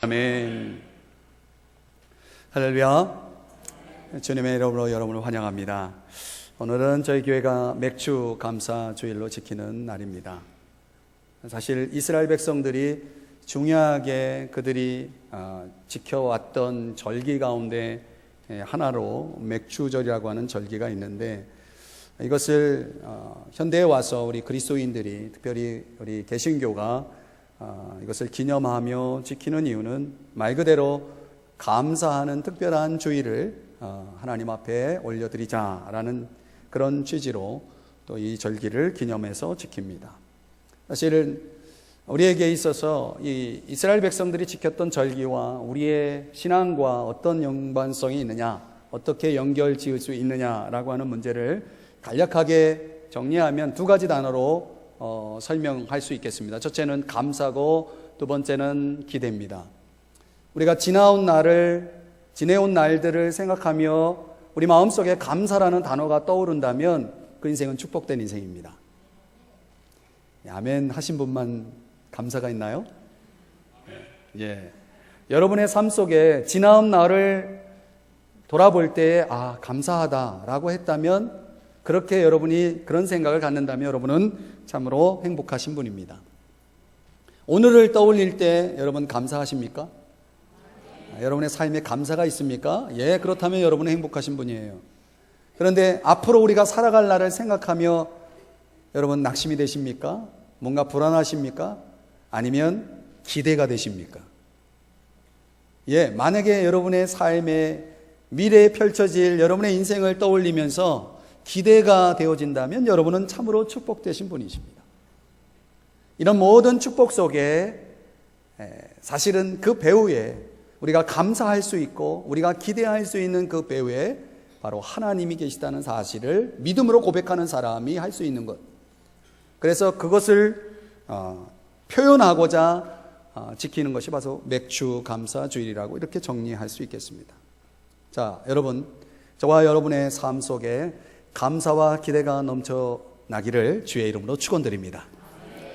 아멘. 할렐루야. 주님의 이름으로 여러분을 환영합니다. 오늘은 저희 교회가 맥주 감사 주일로 지키는 날입니다. 사실 이스라엘 백성들이 중요하게 그들이 지켜왔던 절기 가운데 하나로 맥주절이라고 하는 절기가 있는데, 이것을 현대에 와서 우리 그리스도인들이, 특별히 우리 개신교가 이것을 기념하며 지키는 이유는 말 그대로 감사하는 특별한 주일을 하나님 앞에 올려드리자라는 그런 취지로 또 이 절기를 기념해서 지킵니다. 사실은 우리에게 있어서 이 이스라엘 백성들이 지켰던 절기와 우리의 신앙과 어떤 연관성이 있느냐, 어떻게 연결 지을 수 있느냐라고 하는 문제를 간략하게 정리하면 두 가지 단어로 설명할 수 있겠습니다. 첫째는 감사고 두 번째는 기대입니다. 우리가 지내온 날들을 생각하며 우리 마음속에 감사라는 단어가 떠오른다면 그 인생은 축복된 인생입니다. 아멘 하신 분만 감사가 있나요? 예. 여러분의 삶 속에 지나온 날을 돌아볼 때 감사하다라고 했다면, 그렇게 여러분이 그런 생각을 갖는다면 여러분은 참으로 행복하신 분입니다. 오늘을 떠올릴 때 여러분 감사하십니까? 여러분의 삶에 감사가 있습니까? 예, 그렇다면 여러분은 행복하신 분이에요. 그런데 앞으로 우리가 살아갈 날을 생각하며 여러분 낙심이 되십니까? 뭔가 불안하십니까? 아니면 기대가 되십니까? 예, 만약에 여러분의 삶에 미래에 펼쳐질 여러분의 인생을 떠올리면서 기대가 되어진다면 여러분은 참으로 축복되신 분이십니다. 이런 모든 축복 속에 사실은 그 배후에 우리가 감사할 수 있고 우리가 기대할 수 있는 그 배후에 바로 하나님이 계시다는 사실을 믿음으로 고백하는 사람이 할 수 있는 것, 그래서 그것을 표현하고자 지키는 것이 바로 맥주 감사 주일이라고 이렇게 정리할 수 있겠습니다. 자, 여러분, 저와 여러분의 삶 속에 감사와 기대가 넘쳐나기를 주의 이름으로 축원드립니다.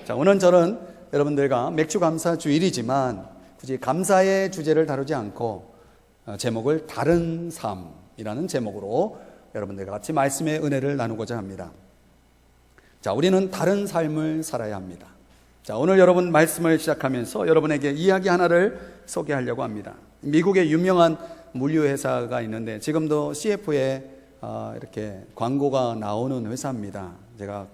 자, 오늘 저는 여러분들과 맥주 감사 주일이지만 굳이 감사의 주제를 다루지 않고 제목을 다른 삶이라는 제목으로 여러분들과 같이 말씀의 은혜를 나누고자 합니다. 자, 우리는 다른 삶을 살아야 합니다. 자, 오늘 여러분 말씀을 시작하면서 여러분에게 이야기 하나를 소개하려고 합니다. 미국의 유명한 물류회사가 있는데 지금도 CF에 이렇게 광고가 나오는 회사입니다. 제가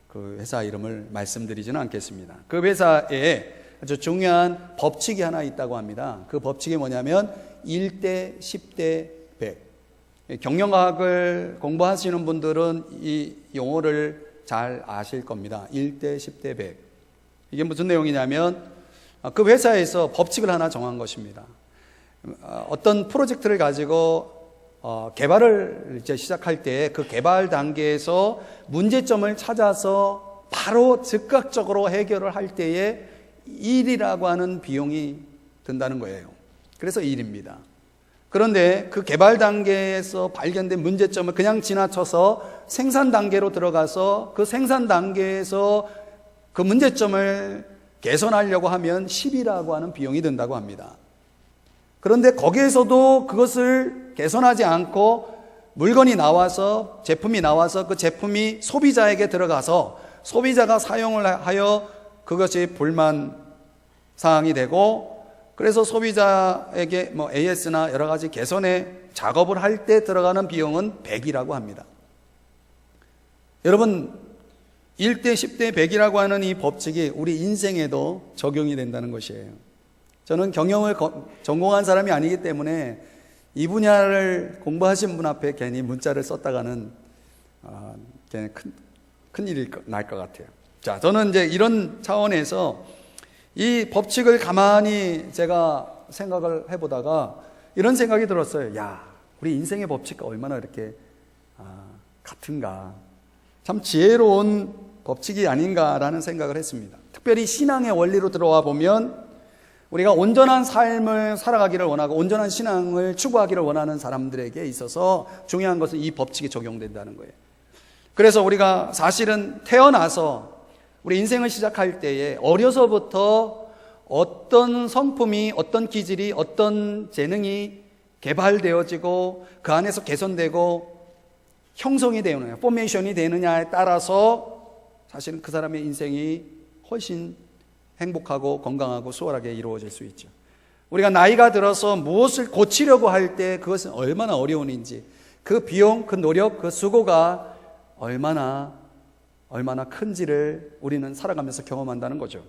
그 회사 이름을 말씀드리지는 않겠습니다. 그 회사에 아주 중요한 법칙이 하나 있다고 합니다. 그 법칙이 뭐냐면 1대 10대 100. 경영학을 공부하시는 분들은 이 용어를 잘 아실 겁니다. 1대 10대 100. 이게 무슨 내용이냐면 그 회사에서 법칙을 하나 정한 것입니다. 어떤 프로젝트를 가지고 개발을 이제 시작할 때 그 개발 단계에서 문제점을 찾아서 바로 즉각적으로 해결을 할 때에 1이라고 하는 비용이 든다는 거예요. 그래서 1입니다. 그런데 그 개발 단계에서 발견된 문제점을 그냥 지나쳐서 생산 단계로 들어가서 그 생산 단계에서 그 문제점을 개선하려고 하면 10이라고 하는 비용이 든다고 합니다. 그런데 거기에서도 그것을 개선하지 않고 물건이 나와서, 제품이 나와서 그 제품이 소비자에게 들어가서 소비자가 사용을 하여 그것이 불만 사항이 되고, 그래서 소비자에게 AS나 여러 가지 개선의 작업을 할 때 들어가는 비용은 100이라고 합니다. 여러분, 1대 10대 100이라고 하는 이 법칙이 우리 인생에도 적용이 된다는 것이에요. 저는 경영을 전공한 사람이 아니기 때문에 이 분야를 공부하신 분 앞에 괜히 문자를 썼다가는 괜히 큰 일이 날 것 같아요. 자, 저는 이제 이런 차원에서 이 법칙을 가만히 제가 생각을 해보다가 이런 생각이 들었어요. 야, 우리 인생의 법칙과 얼마나 이렇게 같은가. 참 지혜로운 법칙이 아닌가라는 생각을 했습니다. 특별히 신앙의 원리로 들어와 보면 우리가 온전한 삶을 살아가기를 원하고 온전한 신앙을 추구하기를 원하는 사람들에게 있어서 중요한 것은 이 법칙이 적용된다는 거예요. 그래서 우리가 사실은 태어나서 우리 인생을 시작할 때에 어려서부터 어떤 성품이, 어떤 기질이, 어떤 재능이 개발되어지고 그 안에서 개선되고 형성이 되느냐, 포메이션이 되느냐에 따라서 사실은 그 사람의 인생이 훨씬 행복하고 건강하고 수월하게 이루어질 수 있죠. 우리가 나이가 들어서 무엇을 고치려고 할 때 그것은 얼마나 어려운 일인지, 그 비용, 그 노력, 그 수고가 얼마나 큰지를 우리는 살아가면서 경험한다는 거죠.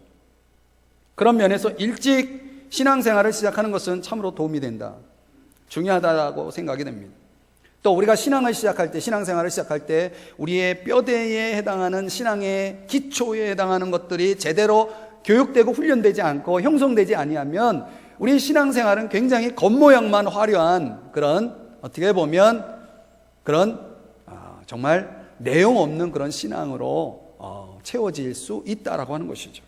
그런 면에서 일찍 신앙생활을 시작하는 것은 참으로 도움이 된다, 중요하다고 생각이 됩니다. 또 우리가 신앙생활을 시작할 때 우리의 뼈대에 해당하는 신앙의 기초에 해당하는 것들이 제대로 교육되고 훈련되지 않고 형성되지 아니하면 우리 신앙생활은 굉장히 겉모양만 화려한 그런, 어떻게 보면 그런 정말 내용 없는 그런 신앙으로 채워질 수 있다라고 하는 것이죠.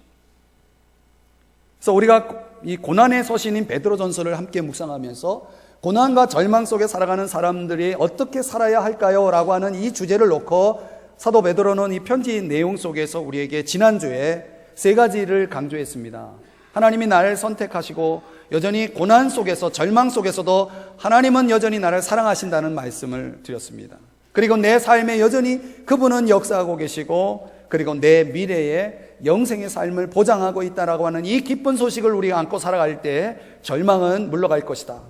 그래서 우리가 이 고난의 서신인 베드로전서를 함께 묵상하면서 고난과 절망 속에 살아가는 사람들이 어떻게 살아야 할까요? 라고 하는 이 주제를 놓고 사도 베드로는 이 편지 내용 속에서 우리에게 지난주에 3가지를 강조했습니다. 하나님이 나를 선택하시고 여전히 고난 속에서, 절망 속에서도 하나님은 여전히 나를 사랑하신다는 말씀을 드렸습니다. 그리고 내 삶에 여전히 그분은 역사하고 계시고, 그리고 내 미래에 영생의 삶을 보장하고 있다라고 하는 이 기쁜 소식을 우리가 안고 살아갈 때 절망은 물러갈 것이다,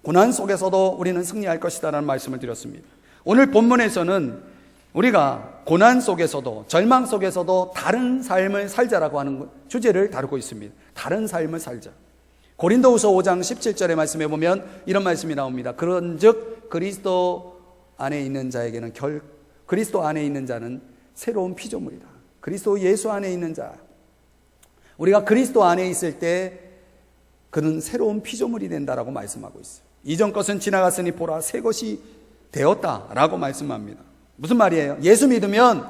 고난 속에서도 우리는 승리할 것이다라는 말씀을 드렸습니다. 오늘 본문에서는 우리가 고난 속에서도, 절망 속에서도 다른 삶을 살자라고 하는 주제를 다루고 있습니다. 다른 삶을 살자. 고린도후서 5장 17절의 말씀에 보면 이런 말씀이 나옵니다. 그런즉 그리스도 안에 있는 자는 새로운 피조물이다. 그리스도 예수 안에 있는 자, 우리가 그리스도 안에 있을 때 그는 새로운 피조물이 된다라고 말씀하고 있어요. 이전 것은 지나갔으니 보라, 새 것이 되었다라고 말씀합니다. 무슨 말이에요? 예수 믿으면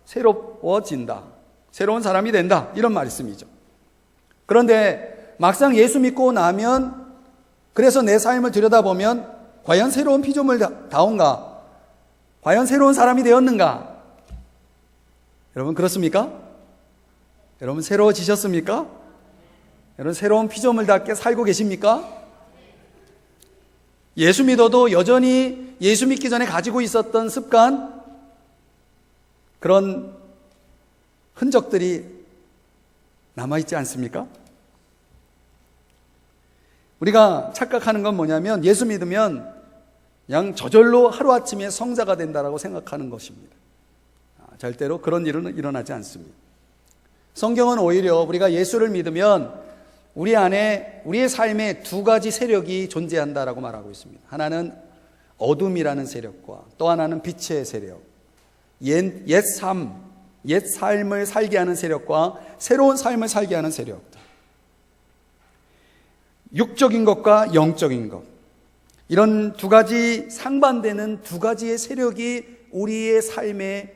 새로워진다, 새로운 사람이 된다, 이런 말씀이죠. 그런데 막상 예수 믿고 나면, 그래서 내 삶을 들여다보면 과연 새로운 피조물다운가? 과연 새로운 사람이 되었는가? 여러분 그렇습니까? 여러분 새로워지셨습니까? 여러분 새로운 피조물답게 살고 계십니까? 예수 믿어도 여전히 예수 믿기 전에 가지고 있었던 습관, 그런 흔적들이 남아있지 않습니까? 우리가 착각하는 건 뭐냐면 예수 믿으면 그냥 저절로 하루아침에 성자가 된다라고 생각하는 것입니다. 절대로 그런 일은 일어나지 않습니다. 성경은 오히려 우리가 예수를 믿으면 우리 안에, 우리의 삶에 2가지 세력이 존재한다라고 말하고 있습니다. 하나는 어둠이라는 세력과 또 하나는 빛의 세력, 옛 삶을 살게 하는 세력과 새로운 삶을 살게 하는 세력, 육적인 것과 영적인 것, 이런 2가지 상반되는 2가지의 세력이 우리의 삶에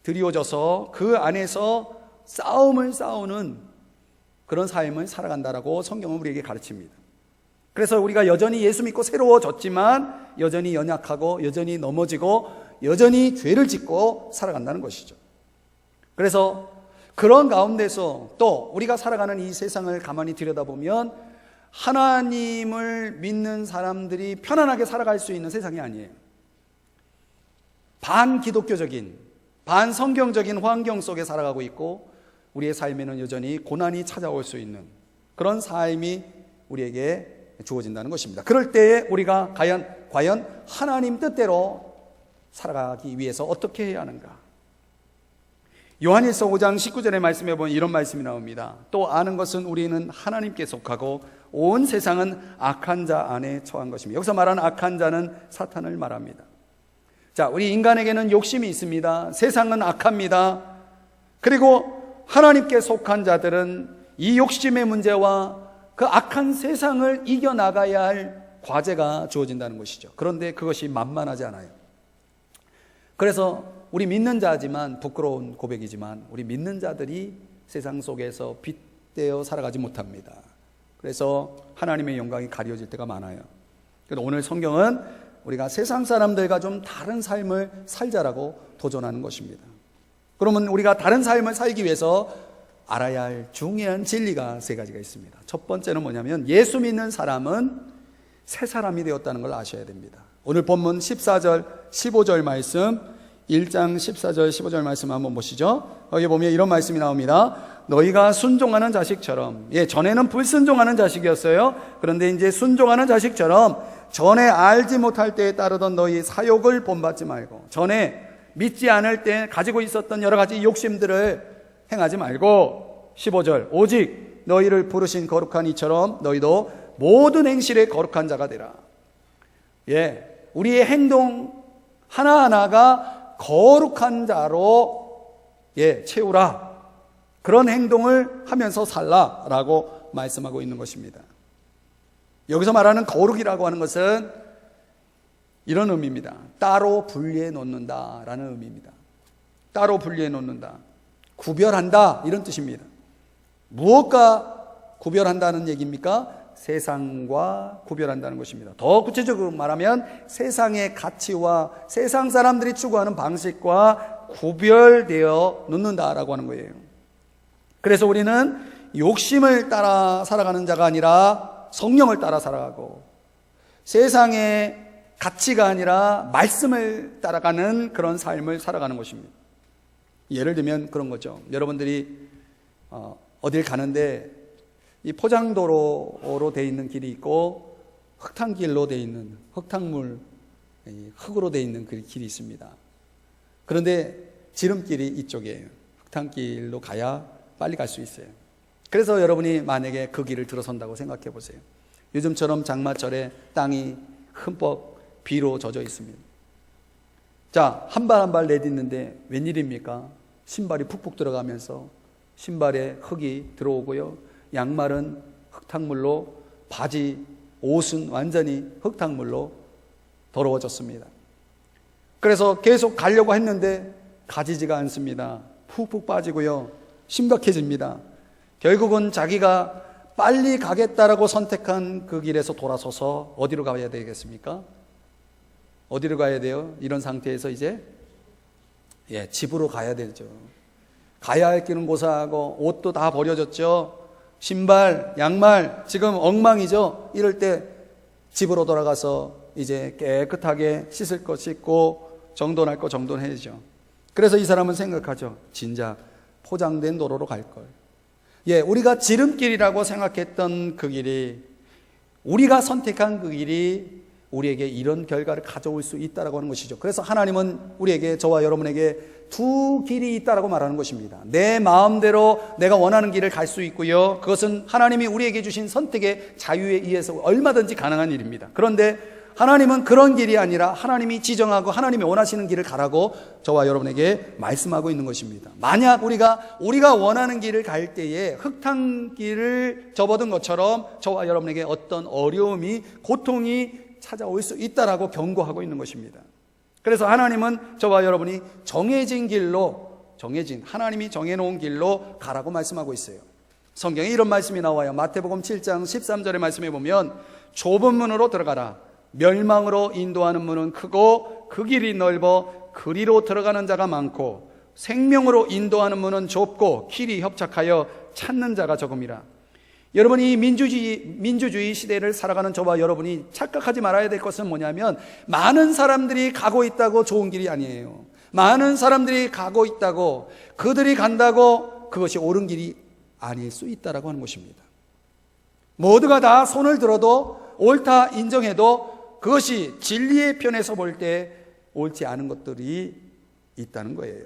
드리워져서 그 안에서 싸움을 싸우는 그런 삶을 살아간다라고 성경은 우리에게 가르칩니다. 그래서 우리가 여전히 예수 믿고 새로워졌지만 여전히 연약하고 여전히 넘어지고 여전히 죄를 짓고 살아간다는 것이죠. 그래서 그런 가운데서 또 우리가 살아가는 이 세상을 가만히 들여다보면 하나님을 믿는 사람들이 편안하게 살아갈 수 있는 세상이 아니에요. 반기독교적인, 반성경적인 환경 속에 살아가고 있고 우리의 삶에는 여전히 고난이 찾아올 수 있는 그런 삶이 우리에게 주어진다는 것입니다. 그럴 때에 우리가 과연 하나님 뜻대로 살아가기 위해서 어떻게 해야 하는가? 요한일서 5장 19절의 말씀에 보면 이런 말씀이 나옵니다. 또 아는 것은 우리는 하나님께 속하고 온 세상은 악한 자 안에 처한 것입니다. 여기서 말하는 악한 자는 사탄을 말합니다. 자, 우리 인간에게는 욕심이 있습니다. 세상은 악합니다. 그리고 하나님께 속한 자들은 이 욕심의 문제와 그 악한 세상을 이겨나가야 할 과제가 주어진다는 것이죠. 그런데 그것이 만만하지 않아요. 그래서 우리 믿는 자지만, 부끄러운 고백이지만 우리 믿는 자들이 세상 속에서 빗대어 살아가지 못합니다. 그래서 하나님의 영광이 가려질 때가 많아요. 그래서 오늘 성경은 우리가 세상 사람들과 좀 다른 삶을 살자라고 도전하는 것입니다. 그러면 우리가 다른 삶을 살기 위해서 알아야 할 중요한 진리가 세 가지가 있습니다. 첫 번째는 뭐냐면 예수 믿는 사람은 새 사람이 되었다는 걸 아셔야 됩니다. 오늘 본문 14절 15절 말씀, 1장 14절 15절 말씀 한번 보시죠. 여기 보면 이런 말씀이 나옵니다. 너희가 순종하는 자식처럼, 전에는 불순종하는 자식이었어요. 그런데 이제 순종하는 자식처럼 전에 알지 못할 때에 따르던 너희 사욕을 본받지 말고, 전에 믿지 않을 때 가지고 있었던 여러 가지 욕심들을 행하지 말고, 15절 오직 너희를 부르신 거룩한 이처럼 너희도 모든 행실에 거룩한 자가 되라. 우리의 행동 하나하나가 거룩한 자로 채우라. 그런 행동을 하면서 살라라고 말씀하고 있는 것입니다. 여기서 말하는 거룩이라고 하는 것은 이런 의미입니다. 따로 분리해 놓는다라는 의미입니다. 따로 분리해 놓는다, 구별한다, 이런 뜻입니다. 무엇과 구별한다는 얘기입니까? 세상과 구별한다는 것입니다. 더 구체적으로 말하면 세상의 가치와 세상 사람들이 추구하는 방식과 구별되어 놓는다라고 하는 거예요. 그래서 우리는 욕심을 따라 살아가는 자가 아니라 성령을 따라 살아가고, 세상의 가치가 아니라 말씀을 따라가는 그런 삶을 살아가는 것입니다. 예를 들면 그런 거죠. 여러분들이 어딜 가는데 이 포장도로로 되어 있는 길이 있고 흙탕길로 되어 있는, 흙탕물, 흙으로 되어 있는 그 길이 있습니다. 그런데 지름길이 이쪽이에요. 흙탕길로 가야 빨리 갈 수 있어요. 그래서 여러분이 만약에 그 길을 들어선다고 생각해 보세요. 요즘처럼 장마철에 땅이 흠뻑 비로 젖어 있습니다. 자, 한 발 한 발 내딛는데 웬일입니까? 신발이 푹푹 들어가면서 신발에 흙이 들어오고요, 양말은 흙탕물로, 바지, 옷은 완전히 흙탕물로 더러워졌습니다. 그래서 계속 가려고 했는데 가지지가 않습니다. 푹푹 빠지고요, 심각해집니다. 결국은 자기가 빨리 가겠다라고 선택한 그 길에서 돌아서서 어디로 가야 되겠습니까? 어디로 가야 돼요? 이런 상태에서 이제 집으로 가야 되죠. 가야 할 길은 고사하고 옷도 다 버려졌죠. 신발, 양말 지금 엉망이죠. 이럴 때 집으로 돌아가서 이제 깨끗하게 씻을 거 씻고 정돈할 거 정돈해야죠. 그래서 이 사람은 생각하죠. 진작 포장된 도로로 갈 걸. 우리가 지름길이라고 생각했던 그 길이, 우리가 선택한 그 길이 우리에게 이런 결과를 가져올 수 있다라고 하는 것이죠. 그래서 하나님은 우리에게, 저와 여러분에게 두 길이 있다라고 말하는 것입니다. 내 마음대로 내가 원하는 길을 갈 수 있고요, 그것은 하나님이 우리에게 주신 선택의 자유에 의해서 얼마든지 가능한 일입니다. 그런데 하나님은 그런 길이 아니라 하나님이 지정하고 하나님이 원하시는 길을 가라고 저와 여러분에게 말씀하고 있는 것입니다. 만약 우리가 원하는 길을 갈 때에 흙탕길을 접어든 것처럼 저와 여러분에게 어떤 어려움이, 고통이 찾아올 수 있다라고 경고하고 있는 것입니다. 그래서 하나님은 저와 여러분이 정해진 길로, 하나님이 정해놓은 길로 가라고 말씀하고 있어요. 성경에 이런 말씀이 나와요. 마태복음 7장 13절의 말씀에 보면 좁은 문으로 들어가라. 멸망으로 인도하는 문은 크고 그 길이 넓어 그리로 들어가는 자가 많고, 생명으로 인도하는 문은 좁고 길이 협착하여 찾는 자가 적음이라. 여러분이 민주주의 시대를 살아가는 저와 여러분이 착각하지 말아야 될 것은 뭐냐면, 많은 사람들이 가고 있다고 좋은 길이 아니에요. 많은 사람들이 가고 있다고, 그들이 간다고 그것이 옳은 길이 아닐 수 있다라고 하는 것입니다. 모두가 다 손을 들어도, 옳다 인정해도 그것이 진리의 편에서 볼 때 옳지 않은 것들이 있다는 거예요.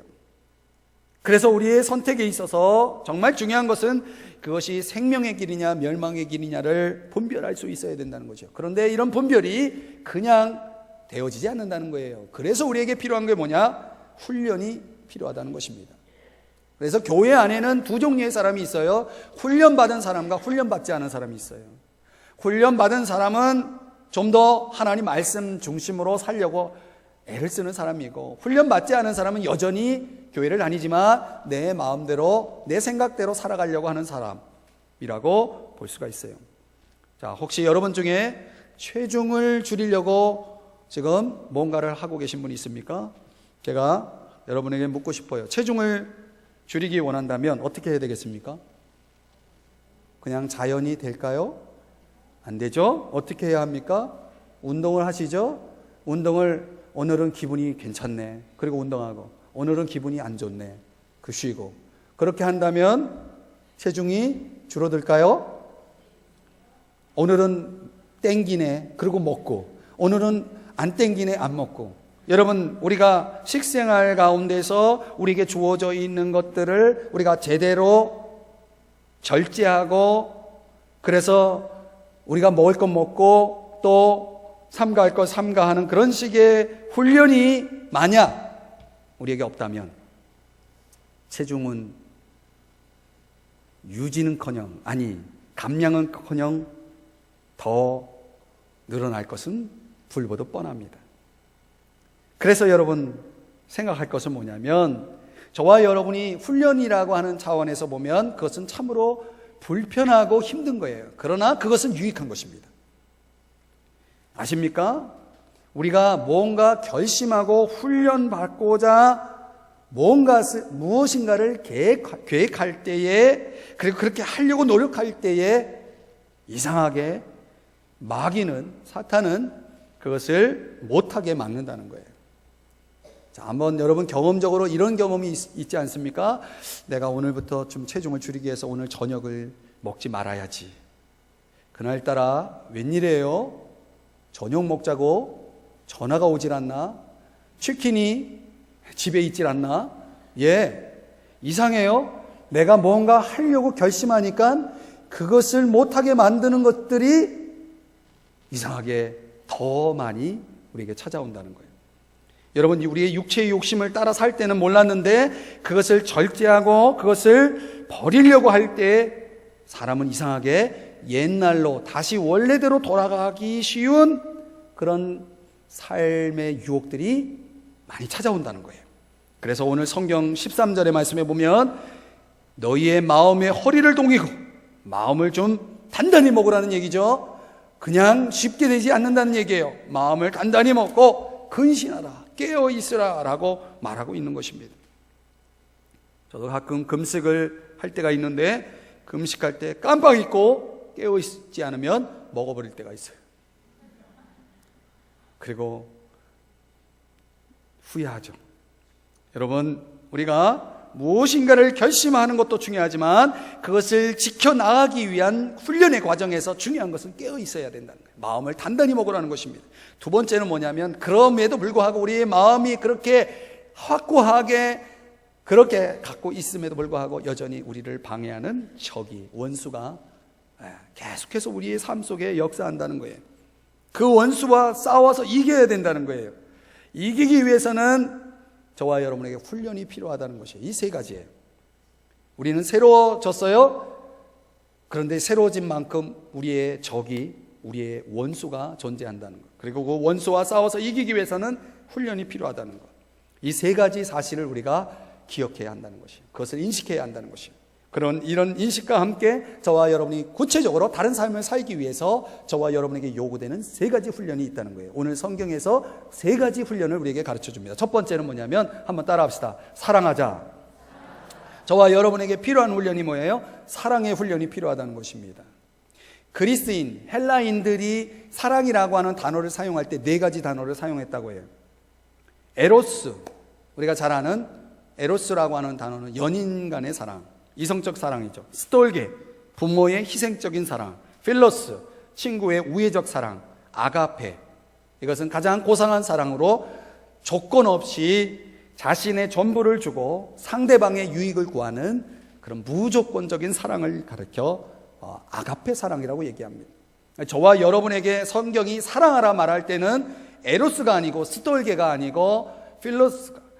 그래서 우리의 선택에 있어서 정말 중요한 것은 그것이 생명의 길이냐 멸망의 길이냐를 분별할 수 있어야 된다는 거죠. 그런데 이런 분별이 그냥 되어지지 않는다는 거예요. 그래서 우리에게 필요한 게 뭐냐? 훈련이 필요하다는 것입니다. 그래서 교회 안에는 두 종류의 사람이 있어요. 훈련받은 사람과 훈련받지 않은 사람이 있어요. 훈련받은 사람은 좀 더 하나님 말씀 중심으로 살려고 애를 쓰는 사람이고, 훈련받지 않은 사람은 여전히 교회를 다니지만 내 마음대로, 내 생각대로 살아가려고 하는 사람이라고 볼 수가 있어요. 자, 혹시 여러분 중에 체중을 줄이려고 지금 뭔가를 하고 계신 분이 있습니까? 제가 여러분에게 묻고 싶어요. 체중을 줄이기 원한다면 어떻게 해야 되겠습니까? 그냥 자연이 될까요? 안 되죠? 어떻게 해야 합니까? 운동을 하시죠? 운동을 오늘은 기분이 괜찮네. 그리고 운동하고 오늘은 기분이 안 좋네. 그 쉬고. 그렇게 한다면 체중이 줄어들까요? 오늘은 땡기네. 그리고 먹고. 오늘은 안 땡기네. 안 먹고. 여러분, 우리가 식생활 가운데서 우리에게 주어져 있는 것들을 우리가 제대로 절제하고, 그래서 우리가 먹을 것 먹고 또 삼가할 것 삼가하는 그런 식의 훈련이 만약 우리에게 없다면 체중은 유지는커녕, 아니 감량은커녕 더 늘어날 것은 불보듯 뻔합니다. 그래서 여러분 생각할 것은 뭐냐면, 저와 여러분이 훈련이라고 하는 차원에서 보면 그것은 참으로 불편하고 힘든 거예요. 그러나 그것은 유익한 것입니다. 아십니까? 우리가 뭔가 결심하고 훈련받고자 무엇인가를 계획할 때에, 그리고 그렇게 하려고 노력할 때에 이상하게 마귀는, 사탄은 그것을 못하게 막는다는 거예요. 자, 한번 여러분 경험적으로 이런 경험이 있지 않습니까? 내가 오늘부터 좀 체중을 줄이기 위해서 오늘 저녁을 먹지 말아야지. 그날따라 웬일이에요? 저녁 먹자고 전화가 오질 않나? 치킨이 집에 있질 않나? 예, 이상해요. 내가 뭔가 하려고 결심하니까 그것을 못하게 만드는 것들이 이상하게 더 많이 우리에게 찾아온다는 거예요. 여러분, 우리의 육체의 욕심을 따라 살 때는 몰랐는데 그것을 절제하고 그것을 버리려고 할 때 사람은 이상하게 옛날로 다시 원래대로 돌아가기 쉬운 그런 삶의 유혹들이 많이 찾아온다는 거예요. 그래서 오늘 성경 13절의 말씀에 보면 너희의 마음의 허리를 동이고, 마음을 좀 단단히 먹으라는 얘기죠. 그냥 쉽게 되지 않는다는 얘기예요. 마음을 단단히 먹고 근신하라, 깨어있으라 라고 말하고 있는 것입니다. 저도 가끔 금식을 할 때가 있는데 금식할 때 깜빡 잊고 깨어있지 않으면 먹어버릴 때가 있어요. 그리고 후회하죠. 여러분, 우리가 무엇인가를 결심하는 것도 중요하지만 그것을 지켜나가기 위한 훈련의 과정에서 중요한 것은 깨어있어야 된다는 거예요. 마음을 단단히 먹으라는 것입니다. 두 번째는 뭐냐면, 그럼에도 불구하고 우리의 마음이 그렇게 확고하게 그렇게 갖고 있음에도 불구하고 여전히 우리를 방해하는 적이, 원수가 계속해서 우리의 삶 속에 역사한다는 거예요. 그 원수와 싸워서 이겨야 된다는 거예요. 이기기 위해서는 저와 여러분에게 훈련이 필요하다는 것이에요. 이 세 가지예요. 우리는 새로워졌어요. 그런데 새로워진 만큼 우리의 적이, 우리의 원수가 존재한다는 것. 그리고 그 원수와 싸워서 이기기 위해서는 훈련이 필요하다는 것. 이 세 가지 사실을 우리가 기억해야 한다는 것이에요. 그것을 인식해야 한다는 것이에요. 이런 인식과 함께 저와 여러분이 구체적으로 다른 삶을 살기 위해서 저와 여러분에게 요구되는 세 가지 훈련이 있다는 거예요. 오늘 성경에서 세 가지 훈련을 우리에게 가르쳐 줍니다. 첫 번째는 뭐냐면, 한번 따라 합시다. 사랑하자. 저와 여러분에게 필요한 훈련이 뭐예요? 사랑의 훈련이 필요하다는 것입니다. 그리스인, 헬라인들이 사랑이라고 하는 단어를 사용할 때 네 가지 단어를 사용했다고 해요. 에로스, 우리가 잘 아는 에로스라고 하는 단어는 연인 간의 사랑, 이성적 사랑이죠. 스톨게, 부모의 희생적인 사랑. 필로스, 친구의 우애적 사랑. 아가페, 이것은 가장 고상한 사랑으로 조건 없이 자신의 전부를 주고 상대방의 유익을 구하는 그런 무조건적인 사랑을 가르쳐 아가페 사랑이라고 얘기합니다. 저와 여러분에게 성경이 사랑하라 말할 때는 에로스가 아니고 스톨게가 아니고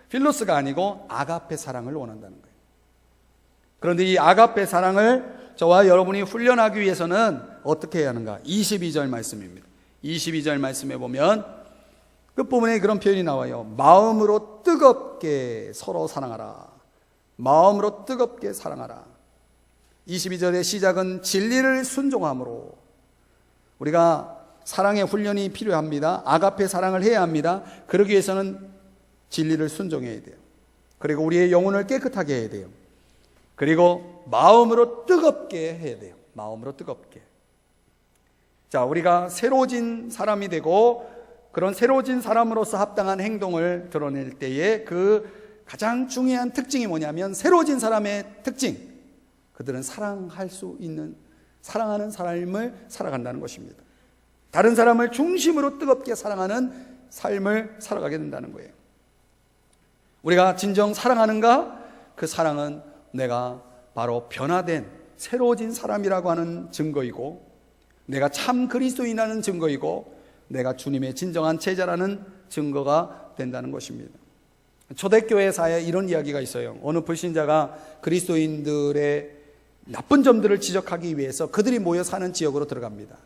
필로스가 아니고 아가페 사랑을 원한다는 거예요. 그런데 이 아가페 사랑을 저와 여러분이 훈련하기 위해서는 어떻게 해야 하는가? 22절 말씀입니다. 22절 말씀에 보면 끝부분에 그런 표현이 나와요. 마음으로 뜨겁게 서로 사랑하라. 마음으로 뜨겁게 사랑하라. 22절의 시작은 진리를 순종함으로. 우리가 사랑의 훈련이 필요합니다. 아가페 사랑을 해야 합니다. 그러기 위해서는 진리를 순종해야 돼요. 그리고 우리의 영혼을 깨끗하게 해야 돼요. 그리고 마음으로 뜨겁게 해야 돼요. 마음으로 뜨겁게. 자, 우리가 새로워진 사람이 되고 그런 새로워진 사람으로서 합당한 행동을 드러낼 때에 그 가장 중요한 특징이 뭐냐면, 새로워진 사람의 특징, 그들은 사랑할 수 있는, 사랑하는 삶을 살아간다는 것입니다. 다른 사람을 중심으로 뜨겁게 사랑하는 삶을 살아가게 된다는 거예요. 우리가 진정 사랑하는가? 그 사랑은 내가 바로 변화된 새로워진 사람이라고 하는 증거이고, 내가 참 그리스도인이라는 증거이고, 내가 주님의 진정한 제자라는 증거가 된다는 것입니다. 초대교회사에 이런 이야기가 있어요. 어느 불신자가 그리스도인들의 나쁜 점들을 지적하기 위해서 그들이 모여 사는 지역으로 들어갑니다.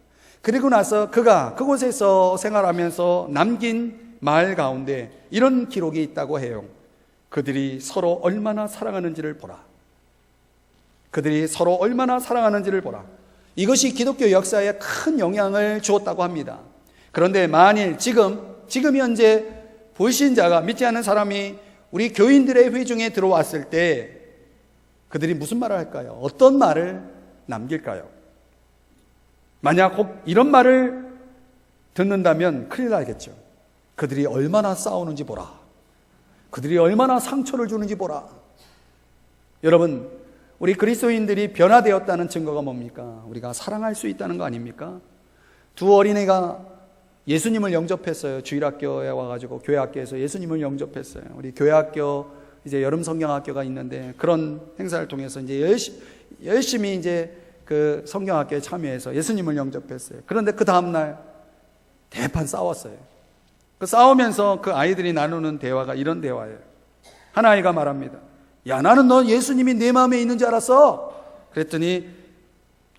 그리고 나서 그가 그곳에서 생활하면서 남긴 말 가운데 이런 기록이 있다고 해요. 그들이 서로 얼마나 사랑하는지를 보라. 그들이 서로 얼마나 사랑하는지를 보라. 이것이 기독교 역사에 큰 영향을 주었다고 합니다. 그런데 만일 지금 현재 불신자가, 믿지 않는 사람이 우리 교인들의 회중에 들어왔을 때 그들이 무슨 말을 할까요? 어떤 말을 남길까요? 만약 혹 이런 말을 듣는다면 큰일 나겠죠. 그들이 얼마나 싸우는지 보라. 그들이 얼마나 상처를 주는지 보라. 여러분, 우리 그리스도인들이 변화되었다는 증거가 뭡니까? 우리가 사랑할 수 있다는 거 아닙니까? 두 어린애가 예수님을 영접했어요. 주일학교에 와가지고 교회 학교에서 예수님을 영접했어요. 우리 교회 학교 이제 여름 성경학교가 있는데 그런 행사를 통해서 이제 열심히 이제 그 성경학교에 참여해서 예수님을 영접했어요. 그런데 그 다음날 대판 싸웠어요. 그 싸우면서 그 아이들이 나누는 대화가 이런 대화예요. 한 아이가 말합니다. 야, 나는 너 예수님이 내 마음에 있는 줄 알았어. 그랬더니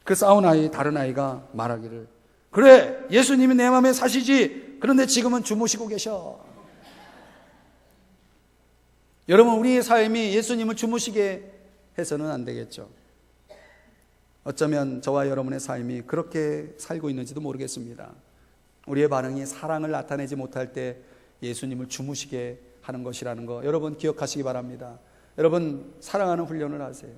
그 싸운 아이, 다른 아이가 말하기를, 그래, 예수님이 내 마음에 사시지. 그런데 지금은 주무시고 계셔. 여러분, 우리의 삶이 예수님을 주무시게 해서는 안 되겠죠. 어쩌면 저와 여러분의 삶이 그렇게 살고 있는지도 모르겠습니다. 우리의 반응이 사랑을 나타내지 못할 때 예수님을 주무시게 하는 것이라는 거 여러분 기억하시기 바랍니다. 여러분, 사랑하는 훈련을 하세요.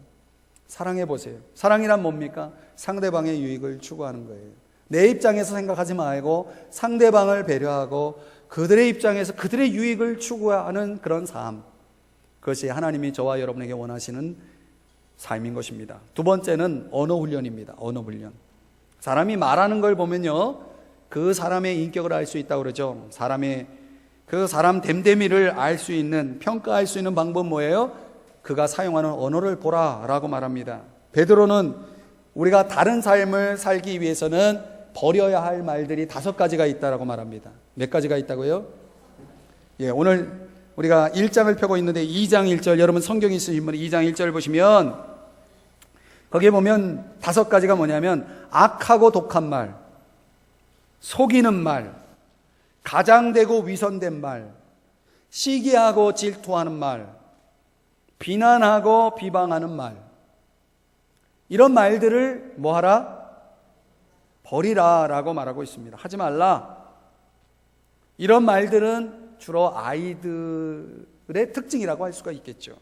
사랑해 보세요. 사랑이란 뭡니까? 상대방의 유익을 추구하는 거예요. 내 입장에서 생각하지 말고 상대방을 배려하고 그들의 입장에서 그들의 유익을 추구하는 그런 삶, 그것이 하나님이 저와 여러분에게 원하시는 삶인 것입니다. 두 번째는 언어 훈련입니다. 언어 훈련. 사람이 말하는 걸 보면요, 그 사람의 인격을 알 수 있다고 그러죠. 그 사람 됨됨이를 알 수 있는, 평가할 수 있는 방법은 뭐예요? 그가 사용하는 언어를 보라라고 말합니다. 베드로는 우리가 다른 삶을 살기 위해서는 버려야 할 말들이 5가지가 있다라고 말합니다. 몇 가지가 있다고요? 예, 오늘 우리가 1장을 펴고 있는데 2장 1절, 여러분 성경이 있으신 분은 2장 1절 보시면 거기에 보면 5가지가 뭐냐면 악하고 독한 말, 속이는 말, 가장되고 위선된 말, 시기하고 질투하는 말, 비난하고 비방하는 말, 이런 말들을 뭐하라? 버리라라고 말하고 있습니다. 하지 말라. 이런 말들은 주로 아이들의 특징이라고 할 수가 있겠죠.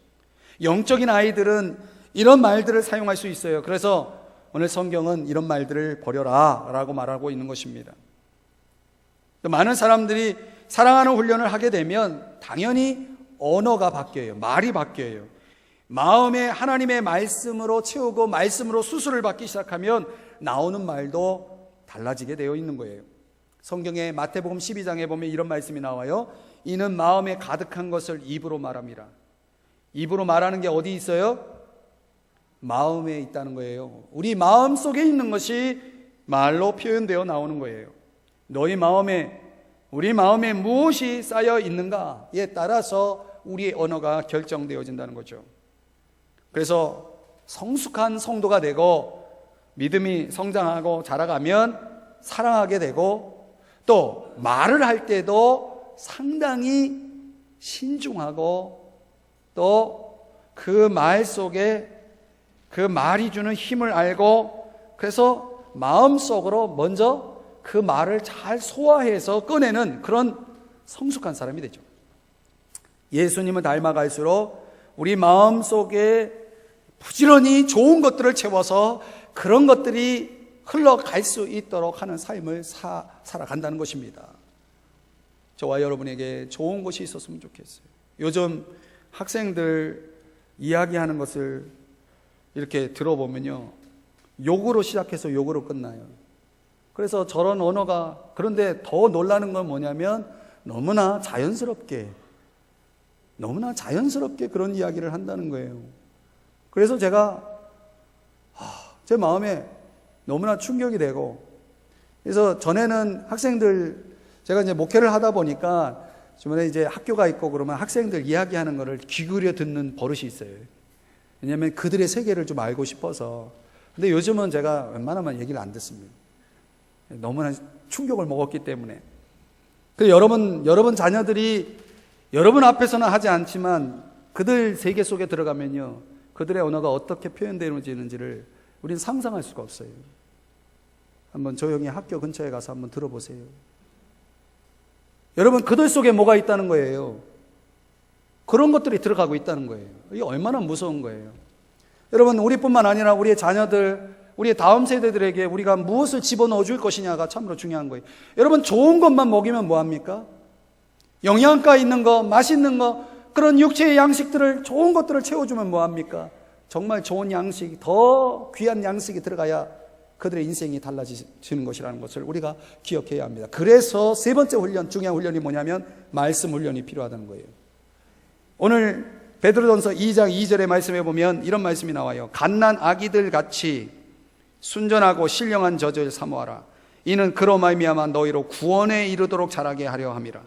영적인 아이들은 이런 말들을 사용할 수 있어요. 그래서 오늘 성경은 이런 말들을 버려라 라고 말하고 있는 것입니다. 많은 사람들이 사랑하는 훈련을 하게 되면 당연히 언어가 바뀌어요. 말이 바뀌어요. 마음에 하나님의 말씀으로 채우고 말씀으로 수술을 받기 시작하면 나오는 말도 달라지게 되어 있는 거예요. 성경의 마태복음 12장에 보면 이런 말씀이 나와요. 이는 마음에 가득한 것을 입으로 말함이라. 입으로 말하는 게 어디 있어요? 마음에 있다는 거예요. 우리 마음 속에 있는 것이 말로 표현되어 나오는 거예요. 우리 마음에 무엇이 쌓여 있는가에 따라서 우리의 언어가 결정되어진다는 거죠. 그래서 성숙한 성도가 되고 믿음이 성장하고 자라가면 사랑하게 되고 또 말을 할 때도 상당히 신중하고 또 그 말 속에 그 말이 주는 힘을 알고 그래서 마음속으로 먼저 그 말을 잘 소화해서 꺼내는 그런 성숙한 사람이 되죠. 예수님을 닮아갈수록 우리 마음속에 부지런히 좋은 것들을 채워서 그런 것들이 흘러갈 수 있도록 하는 삶을 살아간다는 것입니다. 저와 여러분에게 좋은 것이 있었으면 좋겠어요. 요즘 학생들 이야기하는 것을 이렇게 들어보면요, 욕으로 시작해서 욕으로 끝나요. 그래서 저런 언어가, 그런데 더 놀라는 건 뭐냐면 너무나 자연스럽게 그런 이야기를 한다는 거예요. 그래서 제가 제 마음에 너무나 충격이 되고, 그래서 전에는 학생들, 제가 이제 목회를 하다 보니까 주변에 이제 학교가 있고 그러면 학생들 이야기하는 거를 귀 기울여 듣는 버릇이 있어요. 왜냐하면 그들의 세계를 좀 알고 싶어서. 근데 요즘은 제가 웬만하면 얘기를 안 듣습니다. 너무나 충격을 먹었기 때문에. 그래서 여러분 자녀들이 여러분 앞에서는 하지 않지만 그들 세계 속에 들어가면요, 그들의 언어가 어떻게 표현되는지를 우리는 상상할 수가 없어요. 한번 조용히 학교 근처에 가서 한번 들어보세요. 여러분, 그들 속에 뭐가 있다는 거예요? 그런 것들이 들어가고 있다는 거예요. 이게 얼마나 무서운 거예요. 여러분, 우리뿐만 아니라 우리의 자녀들, 우리의 다음 세대들에게 우리가 무엇을 집어넣어 줄 것이냐가 참으로 중요한 거예요. 여러분, 좋은 것만 먹이면 뭐합니까? 영양가 있는 거, 맛있는 거, 그런 육체의 양식들을, 좋은 것들을 채워주면 뭐합니까? 정말 좋은 양식, 더 귀한 양식이 들어가야 그들의 인생이 달라지는 것이라는 것을 우리가 기억해야 합니다. 그래서 세 번째 훈련, 중요한 훈련이 뭐냐면 말씀 훈련이 필요하다는 거예요. 오늘 베드로전서 2장 2절의 말씀에 보면 이런 말씀이 나와요. 갓난 아기들 같이 순전하고 신령한 젖을 사모하라. 이는 그로 말미암아 너희로 구원에 이르도록 자라게 하려 함이라.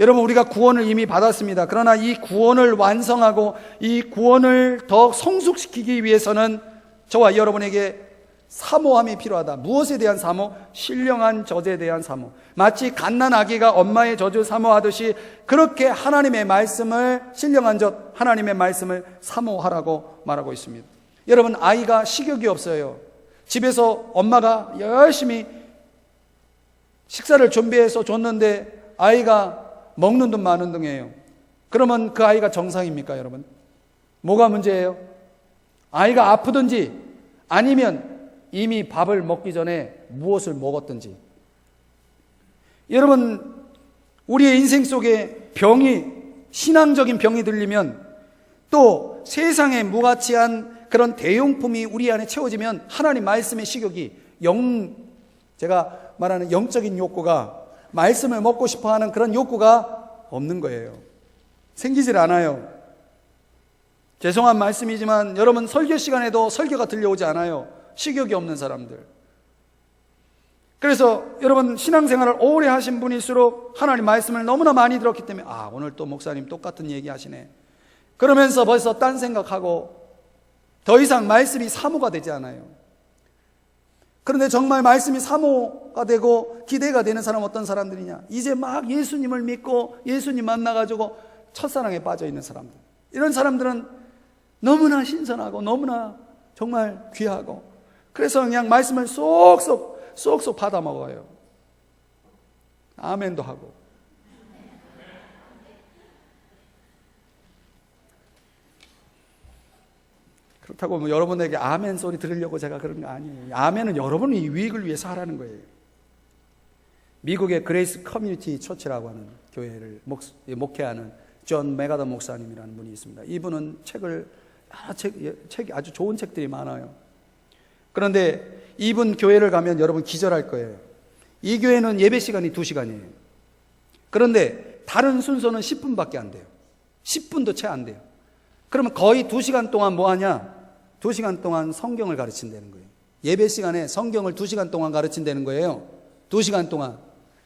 여러분, 우리가 구원을 이미 받았습니다. 그러나 이 구원을 완성하고 이 구원을 더 성숙시키기 위해서는 저와 여러분에게 사모함이 필요하다. 무엇에 대한 사모? 신령한 젖에 대한 사모. 마치 갓난 아기가 엄마의 젖을 사모하듯이 그렇게 하나님의 말씀을, 신령한 젖, 하나님의 말씀을 사모하라고 말하고 있습니다. 여러분, 아이가 식욕이 없어요. 집에서 엄마가 열심히 식사를 준비해서 줬는데 아이가 먹는 둥 마는 둥이에요. 그러면 그 아이가 정상입니까, 여러분? 뭐가 문제예요? 아이가 아프든지 아니면 이미 밥을 먹기 전에 무엇을 먹었든지. 여러분, 우리의 인생 속에 신앙적인 병이 들리면, 또 세상에 무가치한 그런 대용품이 우리 안에 채워지면 하나님 말씀의 식욕이, 제가 말하는 영적인 욕구가, 말씀을 먹고 싶어하는 그런 욕구가 없는 거예요. 생기질 않아요. 죄송한 말씀이지만 여러분, 설교 시간에도 설교가 들려오지 않아요. 식욕이 없는 사람들. 그래서 여러분, 신앙생활을 오래 하신 분일수록 하나님 말씀을 너무나 많이 들었기 때문에 오늘 또 목사님 똑같은 얘기 하시네, 그러면서 벌써 딴 생각하고 더 이상 말씀이 사모가 되지 않아요. 그런데 정말 말씀이 사모가 되고 기대가 되는 사람은 어떤 사람들이냐? 이제 막 예수님을 믿고 예수님 만나가지고 첫사랑에 빠져 있는 사람들. 이런 사람들은 너무나 신선하고 너무나 정말 귀하고, 그래서 그냥 말씀을 쏙쏙 받아 먹어요. 아멘도 하고. 그렇다고 뭐 여러분에게 아멘 소리 들으려고 제가 그런 거 아니에요. 아멘은 여러분의 유익을 위해서 하라는 거예요. 미국의 그레이스 커뮤니티 처치라고 하는 교회를 목회하는 존 메가더 목사님이라는 분이 있습니다. 이분은 책이 아주 좋은 책들이 많아요. 그런데 이분 교회를 가면 여러분 기절할 거예요. 이 교회는 예배 시간이 2시간이에요. 그런데 다른 순서는 10분밖에 안 돼요. 10분도 채 안 돼요. 그러면 거의 2시간 동안 뭐 하냐? 2시간 동안 성경을 가르친다는 거예요. 예배 시간에 성경을 2시간 동안 가르친다는 거예요. 2시간 동안.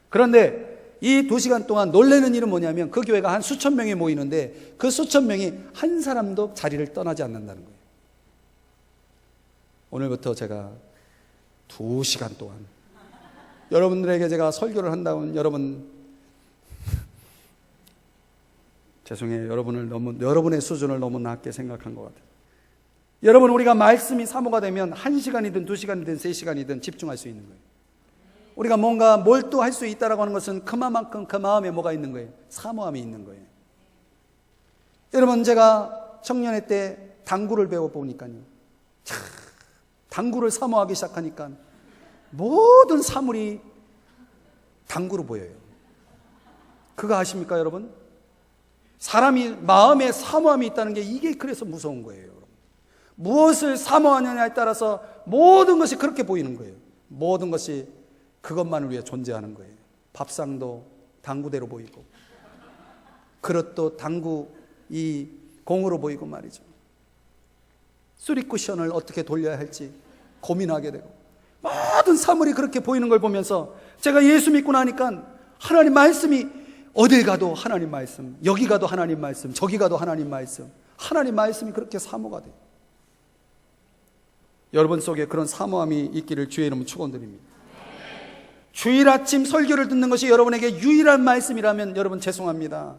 그런데 이 2시간 동안 놀라는 일은 뭐냐면, 그 교회가 한 수천 명이 모이는데 그 수천 명이 한 사람도 자리를 떠나지 않는다는 거예요. 오늘부터 제가 2시간 동안 여러분들에게 제가 설교를 한다면, 여러분 죄송해요. 여러분의 수준을 너무 낮게 생각한 것 같아요. 여러분, 우리가 말씀이 사모가 되면 1시간이든 2시간이든 3시간이든 집중할 수 있는 거예요. 우리가 뭔가 몰두할 수 있다라고 하는 것은 그만큼 그 마음에 뭐가 있는 거예요? 사모함이 있는 거예요. 여러분, 제가 청년회 때 당구를 배워보니까요, 참 당구를 사모하기 시작하니까 모든 사물이 당구로 보여요. 그거 아십니까 여러분? 사람이 마음에 사모함이 있다는 게 이게 그래서 무서운 거예요. 무엇을 사모하느냐에 따라서 모든 것이 그렇게 보이는 거예요. 모든 것이 그것만을 위해 존재하는 거예요. 밥상도 당구대로 보이고, 그릇도 당구 이 공으로 보이고 말이죠. 수리쿠션을 어떻게 돌려야 할지 고민하게 되고, 모든 사물이 그렇게 보이는 걸 보면서 제가 예수 믿고 나니까 하나님 말씀이 어딜 가도 하나님 말씀, 여기 가도 하나님 말씀, 저기 가도 하나님 말씀, 하나님 말씀이 그렇게 사모가 돼요. 여러분 속에 그런 사모함이 있기를 주의 이름으로 축원드립니다. 주일 아침 설교를 듣는 것이 여러분에게 유일한 말씀이라면 여러분 죄송합니다.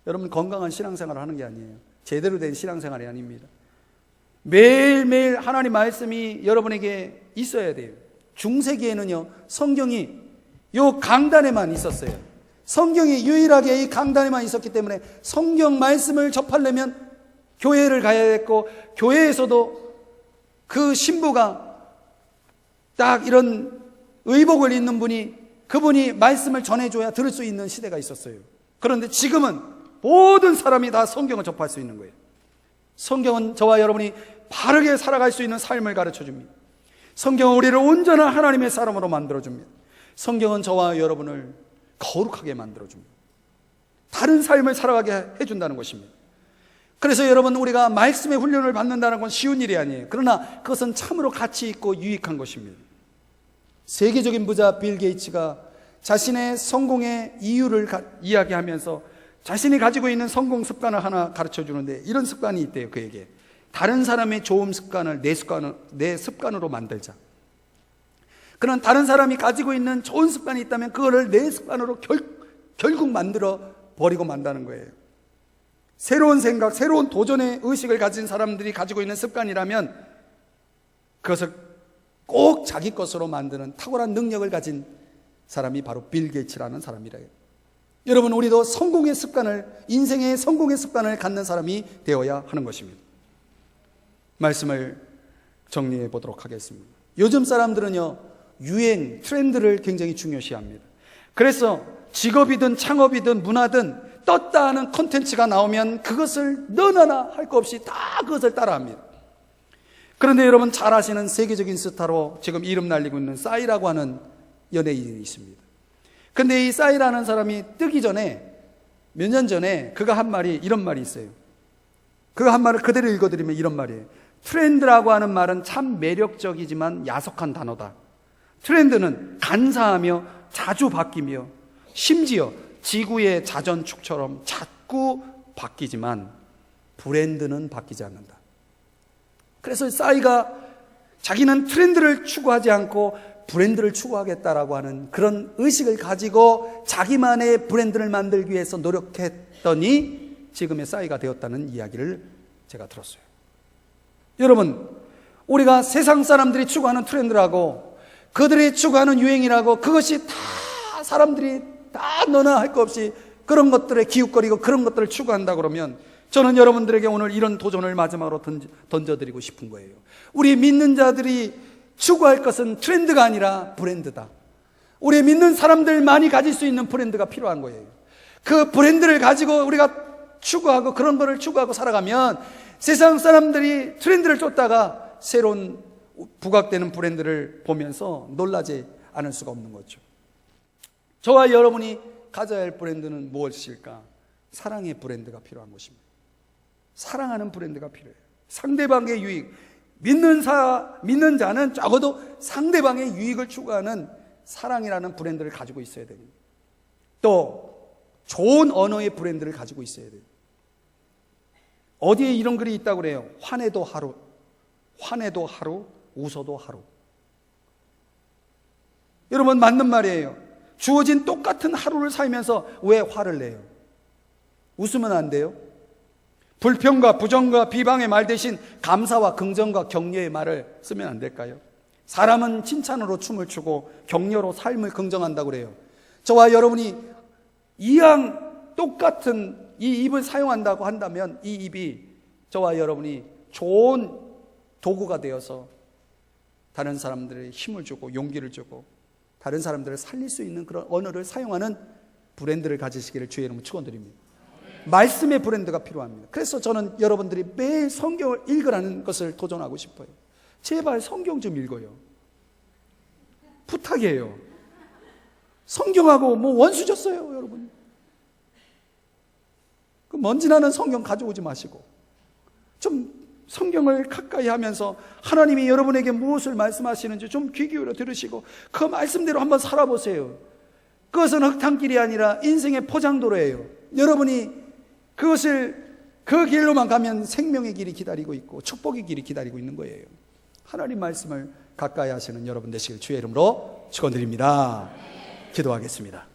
여러분 건강한 신앙생활을 하는 게 아니에요. 제대로 된 신앙생활이 아닙니다. 매일매일 하나님 말씀이 여러분에게 있어야 돼요. 중세기에는요, 성경이 요 강단에만 있었어요. 성경이 유일하게 이 강단에만 있었기 때문에 성경 말씀을 접하려면 교회를 가야 했고, 교회에서도 그 신부가 딱 이런 의복을 입는 분이, 그분이 말씀을 전해줘야 들을 수 있는 시대가 있었어요. 그런데 지금은 모든 사람이 다 성경을 접할 수 있는 거예요. 성경은 저와 여러분이 바르게 살아갈 수 있는 삶을 가르쳐줍니다. 성경은 우리를 온전한 하나님의 사람으로 만들어줍니다. 성경은 저와 여러분을 거룩하게 만들어줍니다. 다른 삶을 살아가게 해준다는 것입니다. 그래서 여러분, 우리가 말씀의 훈련을 받는다는 건 쉬운 일이 아니에요. 그러나 그것은 참으로 가치 있고 유익한 것입니다. 세계적인 부자 빌 게이츠가 자신의 성공의 이유를 이야기하면서 자신이 가지고 있는 성공 습관을 하나 가르쳐 주는데, 이런 습관이 있대요. 그에게 다른 사람의 좋은 습관을 내 습관으로 만들자. 그런 다른 사람이 가지고 있는 좋은 습관이 있다면 그거를 내 습관으로 결국 만들어 버리고 만다는 거예요. 새로운 생각, 새로운 도전의 의식을 가진 사람들이 가지고 있는 습관이라면 그것을 꼭 자기 것으로 만드는 탁월한 능력을 가진 사람이 바로 빌 게이츠라는 사람이래요. 여러분, 우리도 성공의 습관을, 인생의 성공의 습관을 갖는 사람이 되어야 하는 것입니다. 말씀을 정리해 보도록 하겠습니다. 요즘 사람들은요, 유행, 트렌드를 굉장히 중요시합니다. 그래서 직업이든 창업이든 문화든 떴다 하는 콘텐츠가 나오면 그것을 너나나 할 것 없이 다 그것을 따라합니다. 그런데 여러분 잘 아시는 세계적인 스타로 지금 이름 날리고 있는 싸이라고 하는 연예인이 있습니다. 근데 이 싸이라는 사람이 뜨기 전에, 몇 년 전에 그가 한 말이, 이런 말이 있어요. 그가 한 말을 그대로 읽어드리면 이런 말이에요. 트렌드라고 하는 말은 참 매력적이지만 야속한 단어다. 트렌드는 간사하며 자주 바뀌며 심지어 지구의 자전축처럼 자꾸 바뀌지만 브랜드는 바뀌지 않는다. 그래서 싸이가 자기는 트렌드를 추구하지 않고 브랜드를 추구하겠다라고 하는 그런 의식을 가지고 자기만의 브랜드를 만들기 위해서 노력했더니 지금의 싸이가 되었다는 이야기를 제가 들었어요. 여러분, 우리가 세상 사람들이 추구하는 트렌드라고, 그들이 추구하는 유행이라고, 그것이 다 사람들이 다 너나 할 것 없이 그런 것들에 기웃거리고 그런 것들을 추구한다 그러면, 저는 여러분들에게 오늘 이런 도전을 마지막으로 던져드리고 싶은 거예요. 우리 믿는 자들이 추구할 것은 트렌드가 아니라 브랜드다. 우리 믿는 사람들만이 가질 수 있는 브랜드가 필요한 거예요. 그 브랜드를 가지고 우리가 추구하고 그런 거를 추구하고 살아가면 세상 사람들이 트렌드를 쫓다가 새로운 부각되는 브랜드를 보면서 놀라지 않을 수가 없는 거죠. 저와 여러분이 가져야 할 브랜드는 무엇일까? 사랑의 브랜드가 필요한 것입니다. 사랑하는 브랜드가 필요해요. 상대방의 유익, 믿는 자는 적어도 상대방의 유익을 추구하는 사랑이라는 브랜드를 가지고 있어야 됩니다. 또 좋은 언어의 브랜드를 가지고 있어야 돼요. 어디에 이런 글이 있다고 그래요? 화내도 하루, 웃어도 하루. 여러분, 맞는 말이에요. 주어진 똑같은 하루를 살면서 왜 화를 내요? 웃으면 안 돼요? 불평과 부정과 비방의 말 대신 감사와 긍정과 격려의 말을 쓰면 안 될까요? 사람은 칭찬으로 춤을 추고 격려로 삶을 긍정한다고 그래요. 저와 여러분이 이왕 똑같은 이 입을 사용한다고 한다면 이 입이 저와 여러분이 좋은 도구가 되어서 다른 사람들의 힘을 주고 용기를 주고 다른 사람들을 살릴 수 있는 그런 언어를 사용하는 브랜드를 가지시기를 주의 이름으로 축원드립니다. 말씀의 브랜드가 필요합니다. 그래서 저는 여러분들이 매일 성경을 읽으라는 것을 도전하고 싶어요. 제발 성경 좀 읽어요. 부탁이에요. 성경하고 뭐 원수졌어요, 여러분. 그 먼지나는 성경 가져오지 마시고 좀 성경을 가까이 하면서 하나님이 여러분에게 무엇을 말씀하시는지 좀 귀 기울여 들으시고 그 말씀대로 한번 살아보세요. 그것은 흙탕길이 아니라 인생의 포장도로예요. 여러분이 그것을 그 길로만 가면 생명의 길이 기다리고 있고 축복의 길이 기다리고 있는 거예요. 하나님 말씀을 가까이 하시는 여러분 되시길 주의 이름으로 축원드립니다. 기도하겠습니다.